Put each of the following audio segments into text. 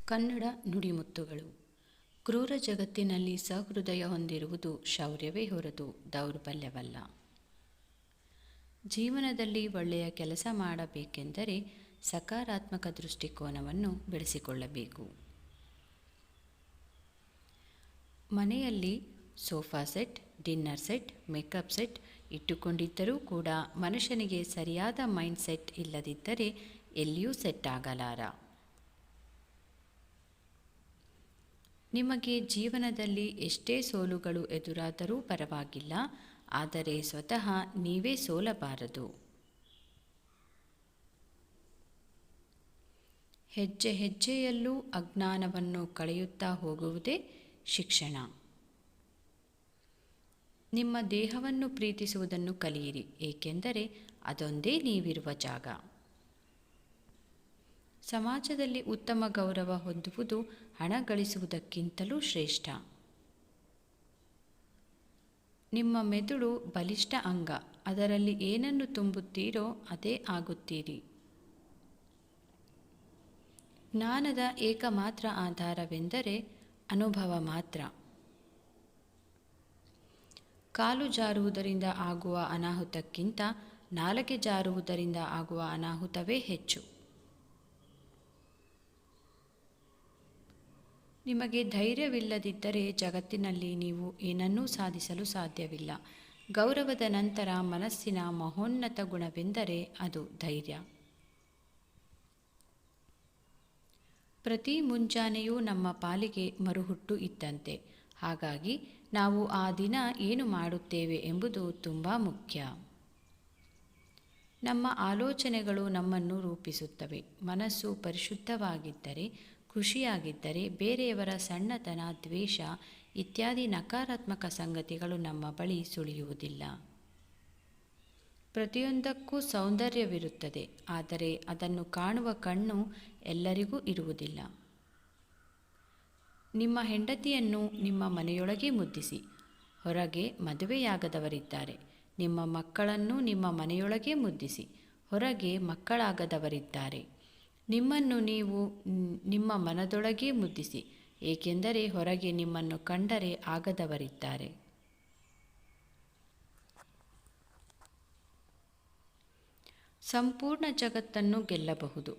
ಕನ್ನಡ ನುಡಿಮುತ್ತುಗಳು. ಕ್ರೂರ ಜಗತ್ತಿನಲ್ಲಿ ಸಹೃದಯ ಹೊಂದಿರುವುದು ಶೌರ್ಯವೇ ಹೊರತು ದೌರ್ಬಲ್ಯವಲ್ಲ. ಜೀವನದಲ್ಲಿ ಒಳ್ಳೆಯ ಕೆಲಸ ಮಾಡಬೇಕೆಂದರೆ ಸಕಾರಾತ್ಮಕ ದೃಷ್ಟಿಕೋನವನ್ನು ಬೆಳೆಸಿಕೊಳ್ಳಬೇಕು. ಮನೆಯಲ್ಲಿ sofa set, dinner set, makeup set ಇಟ್ಟುಕೊಂಡಿದ್ದರೂ ಕೂಡ ಮನುಷ್ಯನಿಗೆ ಸರಿಯಾದ ಮೈಂಡ್ ಸೆಟ್ ಇಲ್ಲದಿದ್ದರೆ ಎಲ್ಲಿಯೂ ಸೆಟ್ ಆಗಲಾರ. ನಿಮಗೆ ಜೀವನದಲ್ಲಿ ಎಷ್ಟೇ ಸೋಲುಗಳು ಎದುರಾದರೂ ಪರವಾಗಿಲ್ಲ, ಆದರೆ ಸ್ವತಃ ನೀವೇ ಸೋಲಬಾರದು. ಹೆಜ್ಜೆ ಹೆಜ್ಜೆಯಲ್ಲೂ ಅಜ್ಞಾನವನ್ನು ಕಳೆಯುತ್ತಾ ಹೋಗುವುದೇ ಶಿಕ್ಷಣ. ನಿಮ್ಮ ದೇಹವನ್ನು ಪ್ರೀತಿಸುವುದನ್ನು ಕಲಿಯಿರಿ, ಏಕೆಂದರೆ ಅದೊಂದೇ ನೀವಿರುವ ಜಾಗ. ಸಮಾಜದಲ್ಲಿ ಉತ್ತಮ ಗೌರವ ಹೊಂದುವುದು ಹಣ ಗಳಿಸುವುದಕ್ಕಿಂತಲೂ ಶ್ರೇಷ್ಠ. ನಿಮ್ಮ ಮೆದುಳು ಬಲಿಷ್ಠ ಅಂಗ, ಅದರಲ್ಲಿ ಏನನ್ನು ತುಂಬುತ್ತೀರೋ ಅದೇ ಆಗುತ್ತೀರಿ. ಜ್ಞಾನದ ಏಕಮಾತ್ರ ಆಧಾರವೆಂದರೆ ಅನುಭವ ಮಾತ್ರ. ಕಾಲು ಜಾರುವುದರಿಂದ ಆಗುವ ಅನಾಹುತಕ್ಕಿಂತ ನಾಲಿಗೆ ಜಾರುವುದರಿಂದ ಆಗುವ ಅನಾಹುತವೇ ಹೆಚ್ಚು. ನಿಮಗೆ ಧೈರ್ಯವಿಲ್ಲದಿದ್ದರೆ ಜಗತ್ತಿನಲ್ಲಿ ನೀವು ಏನನ್ನೂ ಸಾಧಿಸಲು ಸಾಧ್ಯವಿಲ್ಲ. ಗೌರವದ ನಂತರ ಮನಸ್ಸಿನ ಮಹೋನ್ನತ ಗುಣವೆಂದರೆ ಅದು ಧೈರ್ಯ. ಪ್ರತಿ ಮುಂಜಾನೆಯೂ ನಮ್ಮ ಪಾಲಿಗೆ ಮರುಹುಟ್ಟು ಇದ್ದಂತೆ. ಹಾಗಾಗಿ ನಾವು ಆ ದಿನ ಏನು ಮಾಡುತ್ತೇವೆ ಎಂಬುದು ತುಂಬ ಮುಖ್ಯ. ನಮ್ಮ ಆಲೋಚನೆಗಳು ನಮ್ಮನ್ನು ರೂಪಿಸುತ್ತವೆ. ಮನಸ್ಸು ಪರಿಶುದ್ಧವಾಗಿದ್ದರೆ, ಖುಷಿಯಾಗಿದ್ದರೆ ಬೇರೆಯವರ ಸಣ್ಣತನ, ದ್ವೇಷ ಇತ್ಯಾದಿ ನಕಾರಾತ್ಮಕ ಸಂಗತಿಗಳು ನಮ್ಮ ಬಳಿ ಸುಳಿಯುವುದಿಲ್ಲ. ಪ್ರತಿಯೊಂದಕ್ಕೂ ಸೌಂದರ್ಯವಿರುತ್ತದೆ, ಆದರೆ ಅದನ್ನು ಕಾಣುವ ಕಣ್ಣು ಎಲ್ಲರಿಗೂ ಇರುವುದಿಲ್ಲ. ನಿಮ್ಮ ಹೆಂಡತಿಯನ್ನು ನಿಮ್ಮ ಮನೆಯೊಳಗೆ ಮುದ್ದಿಸಿ. ಹೊರಗೆ ಮದುವೆಯಾಗದವರಿದ್ದಾರೆ. ನಿಮ್ಮ ಮಕ್ಕಳನ್ನು ನಿಮ್ಮ ಮನೆಯೊಳಗೆ ಮುದ್ದಿಸಿ. ಹೊರಗೆ ಮಕ್ಕಳಾಗದವರಿದ್ದಾರೆ. ನಿಮ್ಮನ್ನು ನೀವು ನಿಮ್ಮ ಮನದೊಳಗೆ ಮುದ್ದಿಸಿ, ಏಕೆಂದರೆ ಹೊರಗೆ ನಿಮ್ಮನ್ನು ಕಂಡರೆ ಆಗದವರಿದ್ದಾರೆ. ಸಂಪೂರ್ಣ ಜಗತ್ತನ್ನು ಗೆಲ್ಲಬಹುದು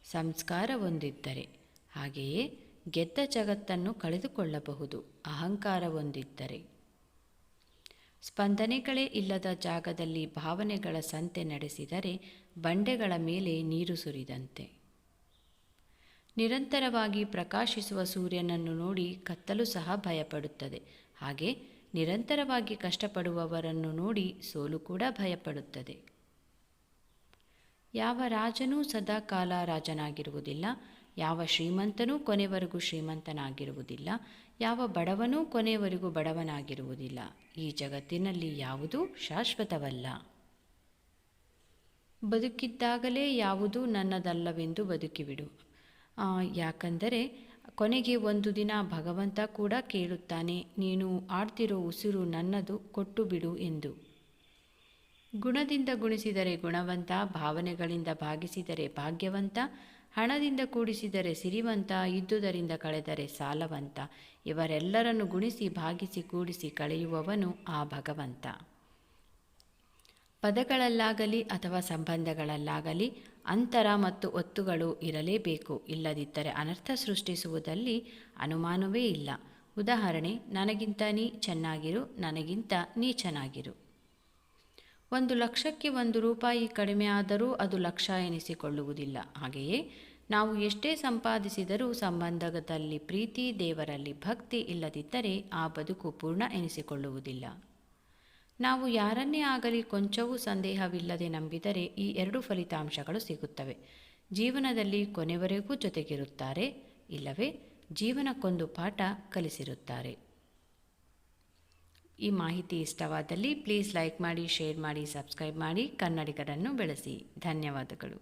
ಸಂಸ್ಕಾರ ಹೊಂದಿದ್ದರೆ. ಹಾಗೆಯೇ ಗೆದ್ದ ಜಗತ್ತನ್ನು ಕಳೆದುಕೊಳ್ಳಬಹುದು ಅಹಂಕಾರ ಹೊಂದಿದ್ದರೆ. ಸ್ಪಂದನೆಗಳೇ ಇಲ್ಲದ ಜಾಗದಲ್ಲಿ ಭಾವನೆಗಳ ಸಂತೆ ನಡೆಸಿದರೆ ಬಂಡೆಗಳ ಮೇಲೆ ನೀರು ಸುರಿದಂತೆ. ನಿರಂತರವಾಗಿ ಪ್ರಕಾಶಿಸುವ ಸೂರ್ಯನನ್ನು ನೋಡಿ ಕತ್ತಲು ಸಹ ಭಯಪಡುತ್ತದೆ. ಹಾಗೆ ನಿರಂತರವಾಗಿ ಕಷ್ಟಪಡುವವರನ್ನು ನೋಡಿ ಸೋಲು ಕೂಡ ಭಯಪಡುತ್ತದೆ. ಯಾವ ರಾಜನೂ ಸದಾ ಕಾಲ ರಾಜನಾಗಿರುವುದಿಲ್ಲ. ಯಾವ ಶ್ರೀಮಂತನೂ ಕೊನೆವರೆಗೂ ಶ್ರೀಮಂತನಾಗಿರುವುದಿಲ್ಲ. ಯಾವ ಬಡವನೂ ಕೊನೆಯವರೆಗೂ ಬಡವನಾಗಿರುವುದಿಲ್ಲ. ಈ ಜಗತ್ತಿನಲ್ಲಿ ಯಾವುದೂ ಶಾಶ್ವತವಲ್ಲ. ಬದುಕಿದ್ದಾಗಲೇ ಯಾವುದೂ ನನ್ನದಲ್ಲವೆಂದು ಬದುಕಿಬಿಡು. ಯಾಕಂದರೆ ಕೊನೆಗೆ ಒಂದು ದಿನ ಭಗವಂತ ಕೂಡ ಕೇಳುತ್ತಾನೆ, ನೀನು ಆಡ್ತಿರೋ ಉಸಿರು ನನ್ನದು, ಕೊಟ್ಟು ಬಿಡು ಎಂದು. ಗುಣದಿಂದ ಗುಣಿಸಿದರೆ ಗುಣವಂತ, ಭಾವನೆಗಳಿಂದ ಭಾಗಿಸಿದರೆ ಭಾಗ್ಯವಂತ, ಹಣದಿಂದ ಕೂಡಿಸಿದರೆ ಸಿರಿವಂತ, ಇದ್ದುದರಿಂದ ಕಳೆದರೆ ಸಾಲವಂತ. ಇವರೆಲ್ಲರನ್ನು ಗುಣಿಸಿ ಭಾಗಿಸಿ ಕೂಡಿಸಿ ಕಳೆಯುವವನು ಆ ಭಗವಂತ. ಪದಗಳಲ್ಲಾಗಲಿ ಅಥವಾ ಸಂಬಂಧಗಳಲ್ಲಾಗಲಿ ಅಂತರ ಮತ್ತು ಒತ್ತುಗಳು ಇರಲೇಬೇಕು. ಇಲ್ಲದಿದ್ದರೆ ಅನರ್ಥ ಸೃಷ್ಟಿಸುವುದಲ್ಲಿ ಅನುಮಾನವೇ ಇಲ್ಲ. ಉದಾಹರಣೆ, ನನಗಿಂತ ನೀ ಚೆನ್ನಾಗಿರು, ನನಗಿಂತ ನೀ ಚೆನ್ನಾಗಿರು. 1,00,000ಕ್ಕೆ 1 ರೂಪಾಯಿ ಕಡಿಮೆ ಆದರೂ ಅದು ಲಕ್ಷ ಎನಿಸಿಕೊಳ್ಳುವುದಿಲ್ಲ. ಹಾಗೆಯೇ ನಾವು ಎಷ್ಟೇ ಸಂಪಾದಿಸಿದರೂ ಸಂಬಂಧದಲ್ಲಿ ಪ್ರೀತಿ, ದೇವರಲ್ಲಿ ಭಕ್ತಿ ಇಲ್ಲದಿದ್ದರೆ ಆ ಬದುಕು ಪೂರ್ಣ ಎನಿಸಿಕೊಳ್ಳುವುದಿಲ್ಲ. ನಾವು ಯಾರನ್ನೇ ಆಗಲಿ ಕೊಂಚವೂ ಸಂದೇಹವಿಲ್ಲದೆ ನಂಬಿದರೆ ಈ 2 ಫಲಿತಾಂಶಗಳು ಸಿಗುತ್ತವೆ. ಜೀವನದಲ್ಲಿ ಕೊನೆವರೆಗೂ ಜೊತೆಗಿರುತ್ತಾರೆ, ಇಲ್ಲವೇ ಜೀವನಕ್ಕೊಂದು ಪಾಠ ಕಲಿಸಿರುತ್ತಾರೆ. ಈ ಮಾಹಿತಿ ಇಷ್ಟವಾದಲ್ಲಿ ಪ್ಲೀಸ್ ಲೈಕ್ ಮಾಡಿ, ಶೇರ್ ಮಾಡಿ, ಸಬ್ಸ್ಕ್ರೈಬ್ ಮಾಡಿ. ಕನ್ನಡಿಗರನ್ನು ಬೆಳೆಸಿ. ಧನ್ಯವಾದಗಳು.